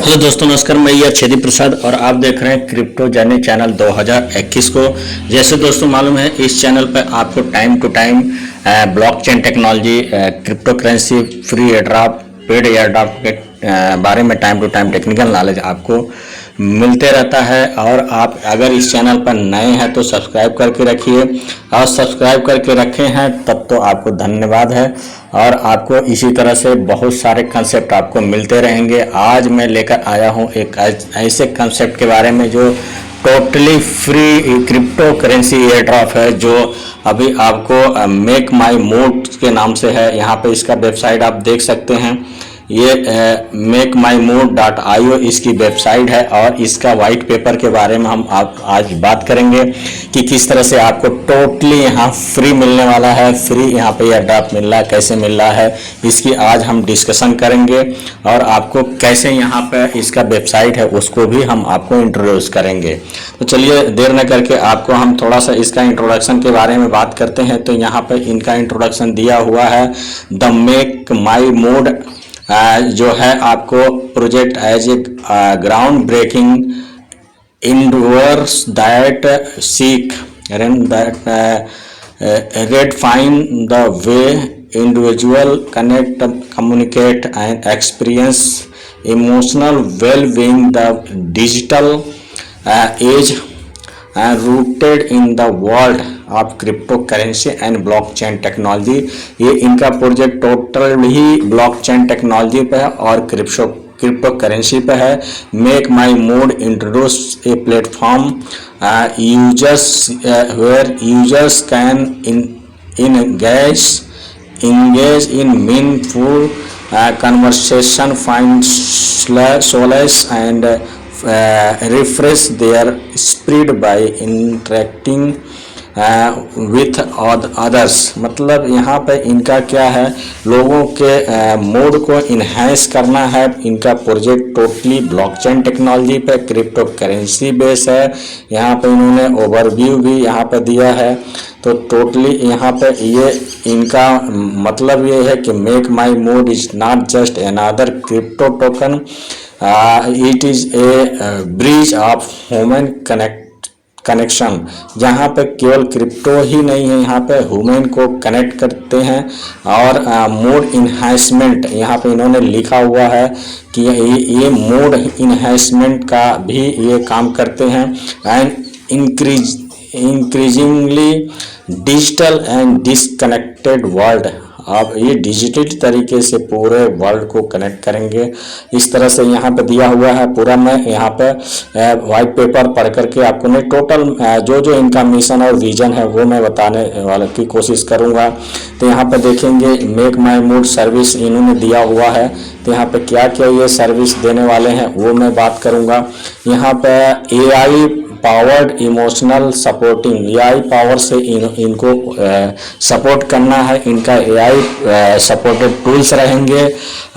Hello दोस्तों, नमस्कार। मैं ये छेदी प्रसाद और आप देख रहे हैं क्रिप्टो जर्नी चैनल 2021 को। जैसे दोस्तों मालूम है, इस चैनल पर आपको time to time blockchain technology, crypto currency, free airdrop, paid airdrop के बारे में time to time technical knowledge आपको मिलते रहता है। और आप अगर इस चैनल पर नए हैं तो सब्सक्राइब करके रखिए, और सब्सक्राइब करके रखे हैं तब तो आपको धन्यवाद है। और आपको इसी तरह से बहुत सारे कंसेप्ट आपको मिलते रहेंगे। आज मैं लेकर आया हूं एक ऐसे कंसेप्ट के बारे में जो totally free crypto currency air drop है, जो अभी आपको मेक माई मोड के नाम से है। यहाँ पे इसका वेबसाइट आप देख सकते हैं। ये makemymode.io इसकी वेबसाइट है, और इसका वाइट पेपर के बारे में हम आप आज बात करेंगे कि किस तरह से आपको टोटली यहाँ फ्री मिलने वाला है। फ्री यहाँ पे एयर ड्रॉप मिल रहा है, कैसे मिल रहा है, इसकी आज हम डिस्कशन करेंगे। और आपको कैसे यहाँ पे इसका वेबसाइट है उसको भी हम आपको इंट्रोड्यूस करेंगे। तो चलिए देर न करके आपको हम थोड़ा सा इसका इंट्रोडक्शन के बारे में बात करते हैं। तो यहाँ पे इनका इंट्रोडक्शन दिया हुआ है। द मेक माई मोड जो है आपको project as a ground breaking endeavours that seek redefine the way individual connect, communicate and experience emotional well-being. The digital age rooted in the world of crypto currency and blockchain technology. ये इनका project total ही blockchain technology पे है और crypto currency पे है। Make my mode introduce a platform users where users can engage in meaningful conversation, find solace and refresh their spirit by interacting with others. मतलब यहाँ पे इनका क्या है, लोगों के मोड को इन्हेंस करना है। इनका प्रोजेक्ट टोटली ब्लॉकचेन टेक्नोलॉजी पे क्रिप्टो करेंसी बेस है। यहाँ पे इन्होंने ओवरव्यू भी यहाँ पे दिया है। तो टोटली यहाँ पे ये इनका मतलब ये है कि make my mode is not just another crypto token, it is a bridge of human connection. यहाँ पे केवल क्रिप्टो ही नहीं है, यहाँ पे ह्यूमन को कनेक्ट करते हैं। और मोड इन्हेंसमेंट यहाँ पे इन्होंने लिखा हुआ है कि ये मोड इन्हेंसमेंट का भी ये काम करते हैं। And increasingly digital and disconnected world. आप ये डिजिटल तरीके से पूरे वर्ल्ड को कनेक्ट करेंगे, इस तरह से यहाँ पे दिया हुआ है पूरा। मैं यहाँ पे वाइट पेपर पढ़ करके आपको नहीं टोटल जो इनका मिशन और विजन है वो मैं बताने वाले की कोशिश करूँगा। तो यहाँ पे देखेंगे मेक माई मोड सर्विस इन्होंने दिया हुआ है। तो यहाँ पे क्या क्या ये सर्विस देने वाले हैं वो मैं बात करूँगा। यहाँ पे AI powered emotional supporting, AI power से इनको सपोर्ट करना है। इनका AI सपोर्टेड टूल्स रहेंगे।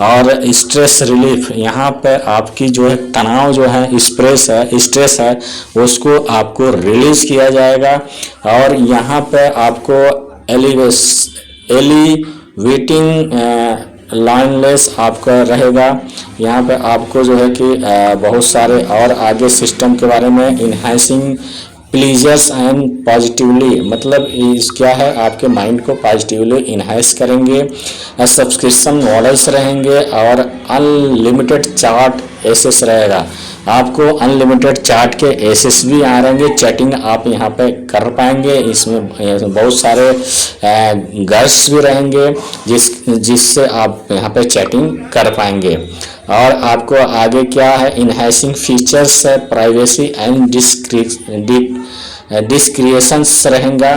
और स्ट्रेस रिलीफ, यहाँ पे आपकी जो है तनाव जो है स्ट्रेस है उसको आपको रिलीज किया जाएगा। और यहाँ पे आपको एलिवेटिंग लाइनलेस आपका रहेगा। यहाँ पे आपको जो है कि बहुत सारे और आगे सिस्टम के बारे में इन्हांसिंग प्लीजर्स एंड पॉजिटिवली, मतलब इस क्या है आपके माइंड को पॉजिटिवली इन्हांस करेंगे। सब्सक्रिप्शन मॉडल्स रहेंगे और अनलिमिटेड चार्ट एसेस रहेगा। आपको अनलिमिटेड चार्ट के एसेस भी आ रहेंगे। चैटिंग आप यहाँ पे कर पाएंगे। इसमें बहुत सारे गर्ल्स भी रहेंगे जिससे आप यहाँ पे चैटिंग कर पाएंगे। और आपको आगे क्या है, इन्हेंसिंग फीचर्स है, प्राइवेसी एंड डिस्क्रिएशंस रहेगा।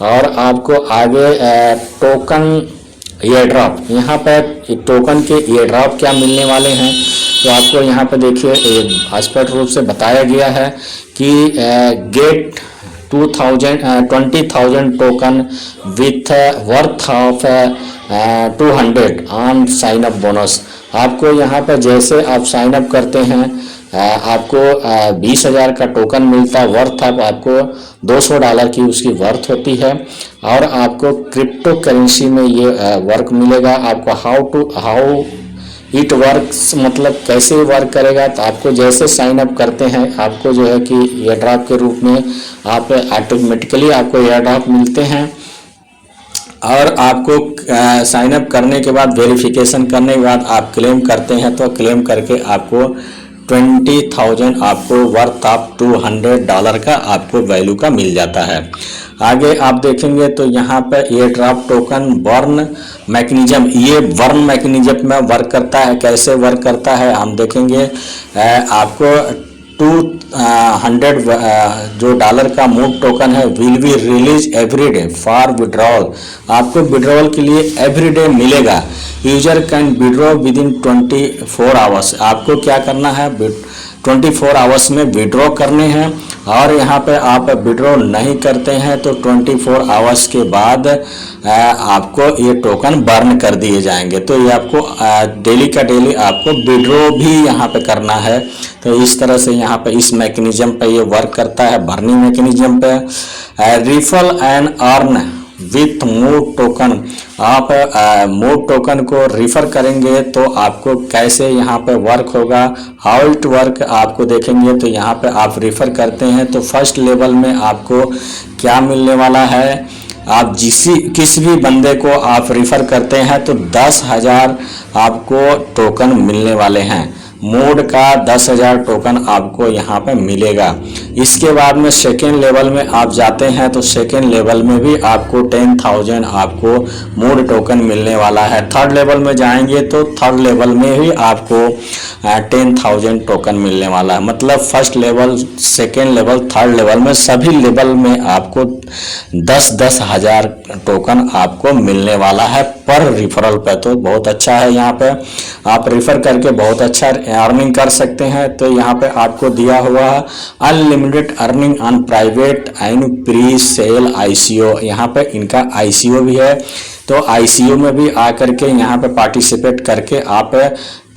और आपको आगे टोकन एयर ड्रॉप, यहाँ पर टोकन के एयर ड्रॉप क्या मिलने वाले हैं तो आपको यहाँ पे देखिए स्पष्ट रूप से बताया गया है कि get 20,000 token with worth of 200 on sign up bonus. आपको यहाँ पर जैसे आप साइन अप करते हैं आपको 20,000 का टोकन मिलता है। वर्थ आपको $200 की उसकी वर्थ होती है। और आपको क्रिप्टो करेंसी में ये वर्क मिलेगा। आपको हाउ इट वर्क्स मतलब कैसे वर्क करेगा, तो आपको जैसे साइन अप करते हैं आपको जो है कि एयर ड्रॉप के रूप में आप ऑटोमेटिकली आपको एयर ड्रॉप मिलते हैं, और आपको साइन अप करने के बाद वेरिफिकेशन करने के बाद आप क्लेम करते हैं तो क्लेम करके आपको 20,000 आपको वर्थ ऑफ $200 का आपको वैल्यू का मिल जाता है। आगे आप देखेंगे तो यहाँ पे air drop token burn mechanism, ये बर्न मैकेनिज्म में वर्क करता है। कैसे वर्क करता है हम देखेंगे। आपको 200 जो डॉलर का मूव टोकन है will be release every day for withdrawal, आपको विड्रॉल के लिए एवरी डे मिलेगा। User can withdraw with in 24 hours, आपको क्या करना है 24 आवर्स में विड्रॉ करने हैं, और यहाँ पे आप विड्रॉ नहीं करते हैं तो 24 आवर्स के बाद आपको ये टोकन बर्न कर दिए जाएंगे। तो ये आपको डेली का डेली आपको विड्रॉ भी यहाँ पे करना है। तो इस तरह से यहाँ पे इस मैकेनिज्म पे ये वर्क करता है, बर्निंग मैकेनिज्म पे। Refer and earn with move token, आप मूव टोकन को रिफर करेंगे तो आपको कैसे यहाँ पे वर्क होगा, हाउ इट वर्क आपको देखेंगे। तो यहाँ पे आप रिफर करते हैं तो फर्स्ट लेवल में आपको क्या मिलने वाला है, आप किसी भी बंदे को आप रिफर करते हैं तो 10,000 आपको टोकन मिलने वाले हैं। मोड का 10,000 टोकन आपको यहाँ पे मिलेगा। इसके बाद में सेकेंड लेवल में आप जाते हैं तो सेकेंड लेवल में भी आपको 10,000 आपको मोड टोकन मिलने वाला है। थर्ड लेवल में जाएंगे तो थर्ड लेवल में भी आपको 10,000 टोकन मिलने वाला है। मतलब first level, second level, third level में सभी लेवल में आपको 10-10 हज़ार टोकन आपको मिलने वाला है पर रिफरल पे। तो बहुत अच्छा है, यहाँ पे आप रिफर करके बहुत अच्छा अर्निंग कर सकते हैं। तो यहाँ पे आपको दिया हुआ है unlimited earning on private and pre sale ICO, यहाँ पे इनका ICO भी है। तो ICO में भी आकर के यहाँ पे पार्टिसिपेट करके आप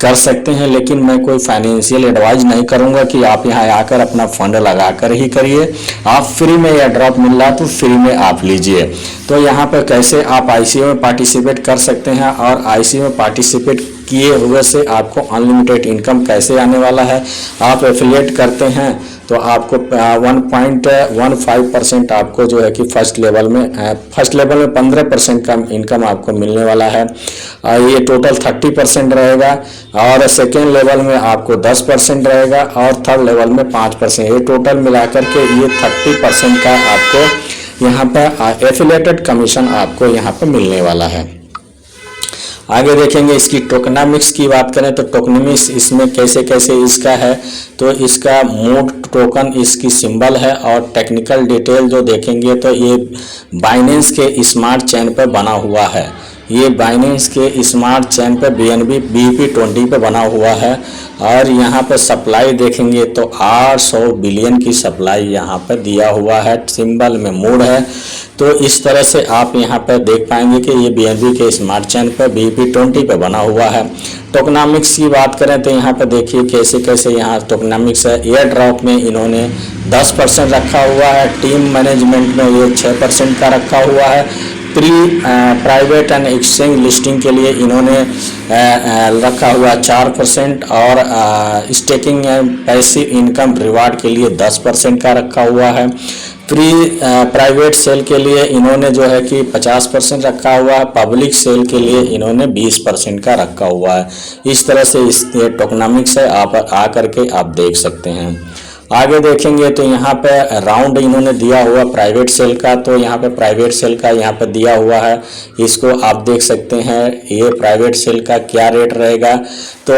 कर सकते हैं, लेकिन मैं कोई फाइनेंशियल एडवाइस नहीं करूंगा कि आप यहाँ आकर अपना फंड लगा कर ही करिए। आप फ्री में एयर ड्रॉप मिल रहा तो फ्री में आप लीजिए। तो यहाँ पे कैसे आप ICO में पार्टिसिपेट कर सकते हैं, और ICO में पार्टिसिपेट किए हुए से आपको अनलिमिटेड इनकम कैसे आने वाला है। आप एफिलिएट करते हैं तो आपको 1.15% आपको जो है कि फर्स्ट लेवल में 15% का इनकम आपको मिलने वाला है। ये टोटल 30% रहेगा, और सेकेंड लेवल में आपको 10% रहेगा, और थर्ड लेवल में 5%। ये टोटल मिलाकर के ये 30% का आपको यहाँ पर एफिलिएटेड कमीशन आपको यहाँ पर मिलने वाला है। आगे देखेंगे इसकी टोकनामिक्स की बात करें तो टोकनामिक्स इसमें कैसे कैसे इसका है। तो इसका मोड टोकन इसकी सिंबल है, और टेक्निकल डिटेल जो देखेंगे तो ये बाइनेंस के स्मार्ट चेन पर बना हुआ है। ये बाइनेंस के स्मार्ट चेन पे BNB BEP20 पे बना हुआ है, और यहाँ पे सप्लाई देखेंगे तो 800 बिलियन की सप्लाई यहाँ पे दिया हुआ है, सिंबल में मोड है। तो इस तरह से आप यहाँ पे देख पाएंगे कि ये BNB के स्मार्ट चेन पे BEP20 पे बना हुआ है। टोकनामिक्स की बात करें तो यहाँ पे देखिए कैसे कैसे यहाँ टोकनामिक्स है। एयर ड्रॉप में इन्होंने 10% रखा हुआ है, टीम मैनेजमेंट में ये 6% का रखा हुआ है, प्राइवेट एंड एक्सचेंज लिस्टिंग के लिए इन्होंने रखा हुआ 4%, और staking and passive income reward के लिए 10% का रखा हुआ है। प्राइवेट सेल के लिए इन्होंने जो है कि 50% रखा हुआ है, पब्लिक सेल के लिए इन्होंने 20% का रखा हुआ है। इस तरह से इस टोकनामिक्स है, आप आ करके आप देख सकते हैं। आगे देखेंगे तो यहाँ पे राउंड इन्होंने दिया हुआ प्राइवेट सेल का, तो यहाँ पे प्राइवेट सेल का यहाँ पे दिया हुआ है, इसको आप देख सकते हैं। ये प्राइवेट सेल का क्या रेट रहेगा, तो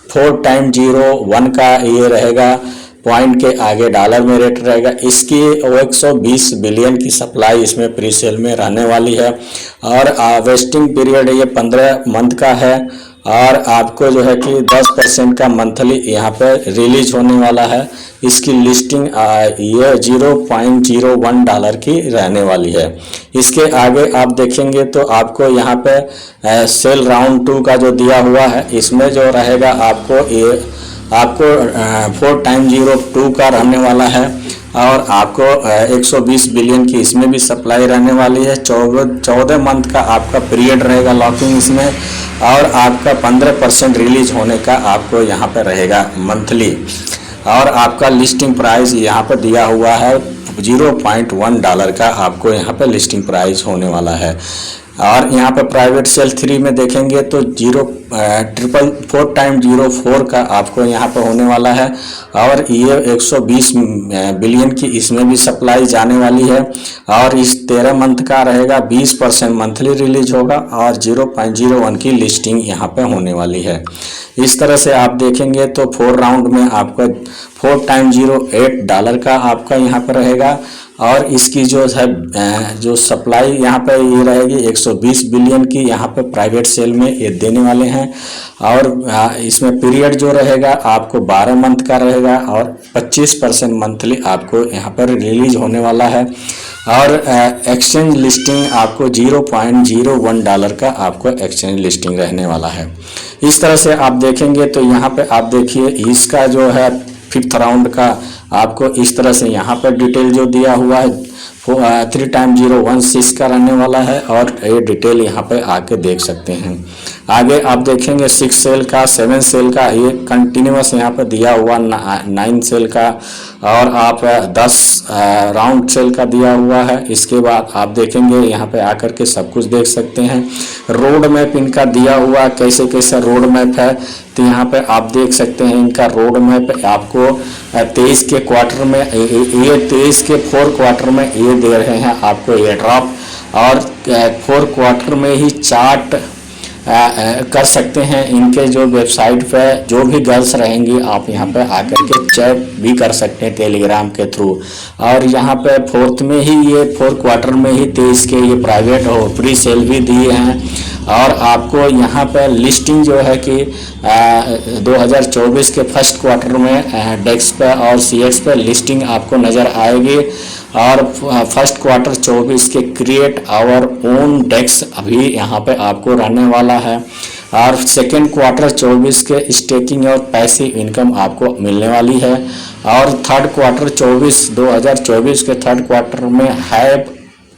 4x01 का ये रहेगा, पॉइंट के आगे डॉलर में रेट रहेगा। इसकी 120 बिलियन की सप्लाई इसमें प्री सेल में रहने वाली है, और वेस्टिंग पीरियड ये 15 मंथ का है, और आपको जो है कि 10% का मंथली यहाँ पे रिलीज होने वाला है। इसकी लिस्टिंग ये $0.01 की रहने वाली है। इसके आगे आप देखेंगे तो आपको यहाँ पे सेल राउंड 2 का जो दिया हुआ है, इसमें जो रहेगा आपको 4x02 का रहने वाला है, और आपको 120 बिलियन की इसमें भी सप्लाई रहने वाली है। 14 मंथ का आपका पीरियड रहेगा लॉकिंग इसमें, और आपका 15% रिलीज होने का आपको यहाँ पे रहेगा मंथली। और आपका लिस्टिंग प्राइस यहाँ पर दिया हुआ है $0.1 का आपको यहाँ पे लिस्टिंग प्राइस होने वाला है। और यहाँ पे प्राइवेट सेल 3 में देखेंगे तो 4.04 का आपको यहाँ पे होने वाला है, और ये 120 बिलियन की इसमें भी सप्लाई जाने वाली है। और इस 13 मंथ का रहेगा, 20% मंथली रिलीज होगा, और 0.01 की लिस्टिंग यहाँ पे होने वाली है। इस तरह से आप देखेंगे तो 4 राउंड में आपका $4.08 का आपका यहाँ पर रहेगा। और इसकी जो है जो सप्लाई यहाँ पे ये रहेगी 120 बिलियन की यहाँ पे प्राइवेट सेल में ये देने वाले हैं। और इसमें पीरियड जो रहेगा आपको 12 मंथ का रहेगा, और 25% मंथली आपको यहाँ पर रिलीज होने वाला है। और एक्सचेंज लिस्टिंग आपको $0.01 का आपको एक्सचेंज लिस्टिंग रहने वाला है। इस तरह से आप देखेंगे तो यहाँ पे आप देखिए इसका जो है 5th राउंड का आपको इस तरह से यहाँ पर डिटेल जो दिया हुआ है 3x016 का रहने वाला है, और ये डिटेल यहाँ पे आके देख सकते हैं। आगे आप देखेंगे 6 सेल का, 7 सेल का, ये कंटिन्यूस यहाँ पे दिया हुआ 9 सेल का, और आप 10 राउंड सेल का दिया हुआ है। इसके बाद आप देखेंगे यहाँ पे आकर के सब कुछ देख सकते हैं। रोड मैप इनका दिया हुआ कैसे कैसे रोड मैप है, तो यहाँ पे आप देख सकते हैं इनका रोड मैप आपको 23 के क्वार्टर में ये 23 के 4 क्वार्टर में ये दे रहे हैं आपको ये ड्रॉप, और 4 क्वार्टर में ही चार्ट कर सकते हैं। इनके जो वेबसाइट पे जो भी गर्ल्स रहेंगी आप यहाँ पे आकर के चैट भी कर सकते हैं टेलीग्राम के थ्रू। और यहाँ पे 4th में ही ये 4 क्वार्टर में ही 23 के ये प्राइवेट हो प्री सेल भी दिए हैं। और आपको यहाँ पे लिस्टिंग जो है कि 2024 के 1st क्वार्टर में डेक्स पे और सीएक्स पे लिस्टिंग आपको नज़र आएगी। और 1st क्वार्टर 24 के क्रिएट आवर ओन डेक्स अभी यहाँ पे आपको रहने वाला है। और 2nd क्वार्टर 24 के स्टेकिंग और पैसिव इनकम आपको मिलने वाली है। और 3rd क्वार्टर 2024 के 3rd क्वार्टर में have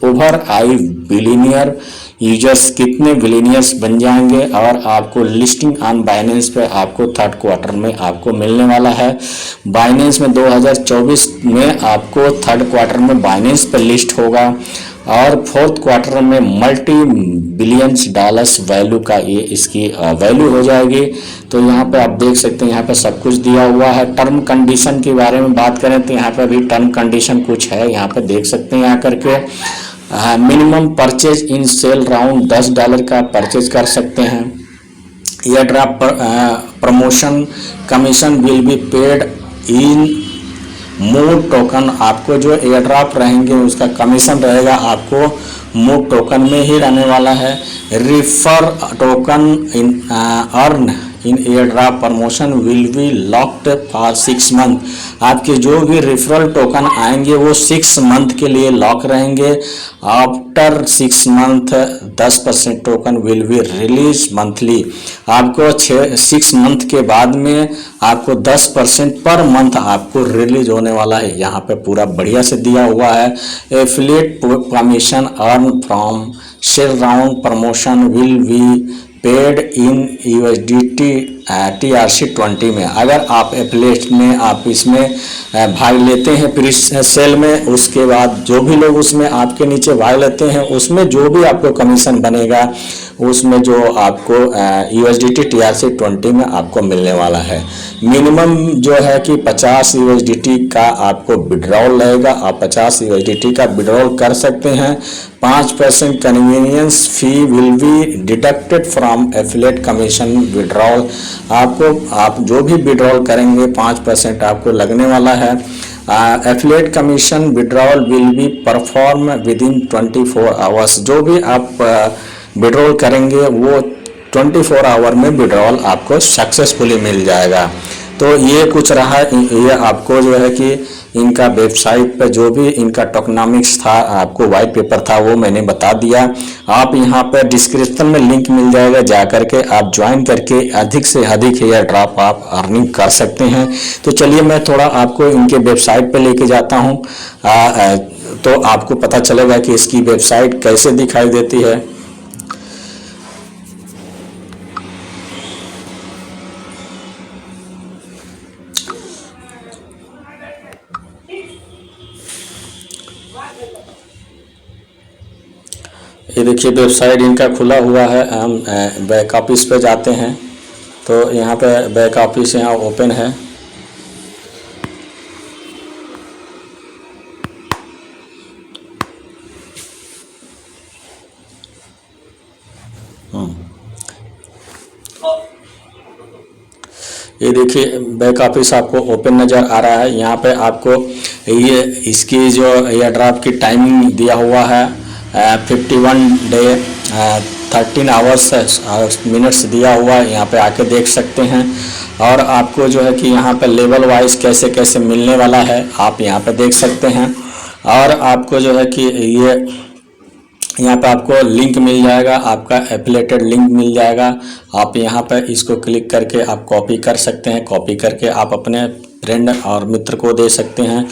over I billionaire users कितने बिलियनियर्स बन जाएंगे, और आपको लिस्टिंग ऑन बाइनेंस पे आपको 3rd क्वार्टर में आपको मिलने वाला है। बाइनेंस में 2024 में आपको 3rd क्वार्टर में बाइनेंस पे लिस्ट होगा, और 4th क्वार्टर में मल्टी बिलियंस डॉलर्स वैल्यू का ये इसकी वैल्यू हो जाएगी। तो यहाँ पे आप देख सकते हैं यहाँ पे सब कुछ दिया हुआ है। टर्म कंडीशन के बारे में बात करें तो यहाँ पे भी टर्म कंडीशन कुछ है, यहाँ पे देख सकते हैं आकर के। Minimum purchase in sale round $10 का परचेज कर सकते हैं। Air drop promotion commission will be paid in more token, आपको जो एयर ड्रॉप रहेंगे उसका कमीशन रहेगा आपको मोर टोकन में ही रहने वाला है। Refer token in earn in air drop promotion will be locked for 6 month, आपके जो भी रेफरल टोकन आएंगे वो 6 मंथ के लिए लॉक रहेंगे। After 6 month 10% token will be release monthly, आपको 6 मंथ के बाद में आपको 10% पर मंथ आपको रिलीज होने वाला है। यहाँ पे पूरा बढ़िया से दिया हुआ है। Affiliate commission earn from share round promotion will be paid in USDT TRC20 में। अगर आप एफिलिएट में आप इसमें भाग लेते हैं प्री सेल में, उसके बाद जो भी लोग उसमें आपके नीचे भाग लेते हैं उसमें जो भी आपको कमीशन बनेगा उसमें जो आपको USDT TRC20 में आपको मिलने वाला है। मिनिमम जो है कि 50 USDT का आपको विड्रॉल रहेगा, आप 50 USDT का विड्रॉल कर सकते हैं। 5% convenience fee will be deducted from affiliate commission withdrawal, आपको आप जो भी विड्रॉल करेंगे 5% आपको लगने वाला है। Affiliate commission withdrawal will be perform with in 24 hours, जो भी आप विड्रॉल करेंगे वो 24 आवर में विड्रॉल आपको सक्सेसफुली मिल जाएगा। तो ये कुछ रहा, ये आपको जो है कि इनका वेबसाइट पर जो भी इनका टोकनॉमिक्स था, आपको वाइट पेपर था, वो मैंने बता दिया। आप यहाँ पर डिस्क्रिप्शन में लिंक मिल जाएगा, जा करके आप ज्वाइन करके अधिक से अधिक एयर ड्रॉप आप अर्निंग कर सकते हैं। तो चलिए मैं थोड़ा आपको इनके वेबसाइट पे लेके जाता हूँ, तो आपको पता चलेगा कि इसकी वेबसाइट कैसे दिखाई देती है। ये देखिए वेबसाइट इनका खुला हुआ है। हम बैक ऑफिस पे जाते हैं, तो यहाँ पे बैक ऑफिस यहाँ ओपन है। ये देखिए बैक ऑफिस आपको ओपन नज़र आ रहा है। यहाँ पे आपको ये इसकी जो एयर ड्रॉप की टाइमिंग दिया हुआ है 51 डे 13 आवर्स मिनट्स दिया हुआ है, यहाँ पे आके देख सकते हैं। और आपको जो है कि यहाँ पे लेवल वाइज कैसे कैसे मिलने वाला है आप यहाँ पे देख सकते हैं। और आपको जो है कि ये यहाँ पे आपको लिंक मिल जाएगा, आपका एफिलिएटेड लिंक मिल जाएगा। आप यहाँ पे इसको क्लिक करके आप कॉपी कर सकते हैं, कॉपी करके आप अपने फ्रेंड और मित्र को दे सकते हैं।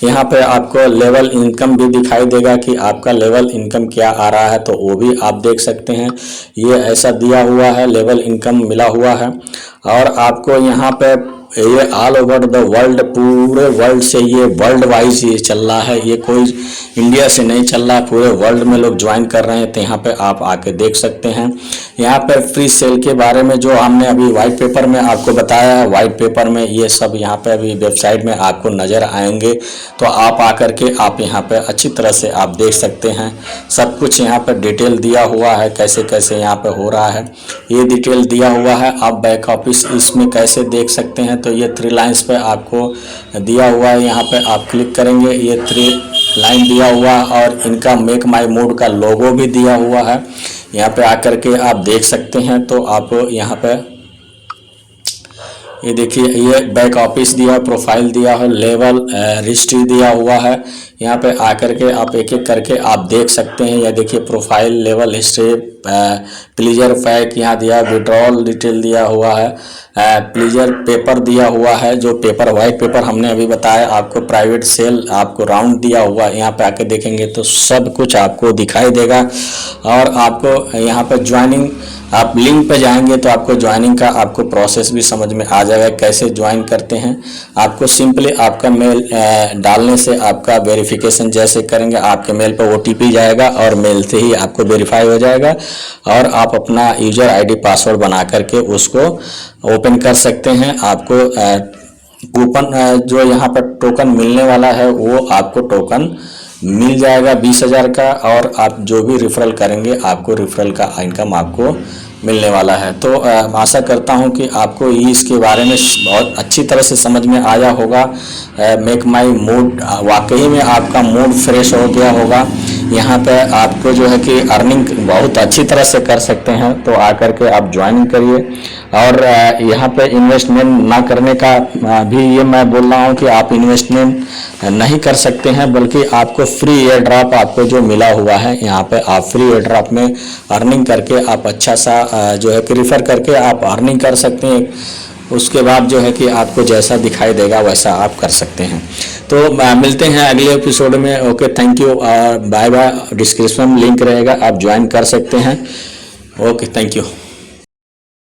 यहाँ पे आपको लेवल इनकम भी दिखाई देगा कि आपका लेवल इनकम क्या आ रहा है, तो वो भी आप देख सकते हैं। ये ऐसा दिया हुआ है, लेवल इनकम मिला हुआ है। और आपको यहाँ पे ये ऑल ओवर द वर्ल्ड, पूरे वर्ल्ड से ये वर्ल्ड वाइज ये चल रहा है, ये कोई इंडिया से नहीं चल रहा है, पूरे वर्ल्ड में लोग ज्वाइन कर रहे हैं। तो यहाँ पे आप आके देख सकते हैं। यहाँ पे फ्री सेल के बारे में जो हमने अभी वाइट पेपर में आपको बताया है, वाइट पेपर में ये सब यहाँ पे अभी वेबसाइट में आपको नज़र आएंगे। तो आप आकर के आप यहाँ पे अच्छी तरह से आप देख सकते हैं। सब कुछ यहाँ पे डिटेल दिया हुआ है, कैसे कैसे यहाँ पे हो रहा है ये डिटेल दिया हुआ है। आप बैक ऑफिस इसमें कैसे देख सकते हैं, तो ये 3 लाइन्स पे आपको दिया हुआ है। यहाँ पे आप क्लिक करेंगे, ये 3 लाइन दिया हुआ है और इनका मेक माई मूड का लोगो भी दिया हुआ है। यहाँ पे आकर के आप देख सकते हैं। तो आप यहाँ पे ये देखिए, ये बैक ऑफिस दिया, प्रोफाइल दिया है, लेवल हिस्ट्री दिया हुआ है। यहाँ पे आकर के आप एक एक करके आप देख सकते हैं। यह देखिए प्रोफाइल, लेवल हिस्ट्री, प्लीजर फैक यहाँ दिया, विड्रॉल डिटेल दिया हुआ है, प्लीजर पेपर दिया हुआ है, जो पेपर वाइट पेपर हमने अभी बताया आपको, प्राइवेट सेल आपको राउंड दिया हुआ है। यहाँ पे आके देखेंगे तो सब कुछ आपको दिखाई देगा। और आपको यहाँ पे ज्वाइनिंग, आप लिंक पे जाएंगे तो आपको ज्वाइनिंग का आपको प्रोसेस भी समझ में आ जाएगा, कैसे ज्वाइन करते हैं। आपको सिंपली आपका मेल डालने से आपका वेरिफिकेशन जैसे करेंगे, आपके मेल पर OTP जाएगा और मेल से ही आपको वेरीफाई हो जाएगा। और आप अपना यूजर ID पासवर्ड बना करके उसको ओपन कर सकते हैं। आपको कूपन जो यहाँ पर टोकन मिलने वाला है, वो आपको टोकन मिल जाएगा 20,000 का। और आप जो भी रेफरल करेंगे, आपको रेफरल का इनकम आपको मिलने वाला है। तो आशा करता हूं कि आपको ये इसके बारे में बहुत अच्छी तरह से समझ में आया होगा। मेक माई मूड, वाकई में आपका मूड फ्रेश हो गया होगा। यहाँ पे आपको जो है कि अर्निंग बहुत अच्छी तरह से कर सकते हैं। तो आकर के आप ज्वाइन करिए। और यहाँ पे इन्वेस्टमेंट ना करने का भी ये मैं बोल रहा हूँ कि आप इन्वेस्टमेंट नहीं कर सकते हैं, बल्कि आपको फ्री एयर ड्रॉप आपको जो मिला हुआ है, यहाँ पे आप फ्री एयर ड्रॉप में अर्निंग करके आप अच्छा सा जो है कि रिफ़र करके आप अर्निंग कर सकते हैं। उसके बाद जो है कि आपको जैसा दिखाई देगा वैसा आप कर सकते हैं। तो मिलते हैं अगले एपिसोड में। Okay, thank you, bye bye. Description में लिंक रहेगा, आप ज्वाइन कर सकते हैं। Okay, thank you.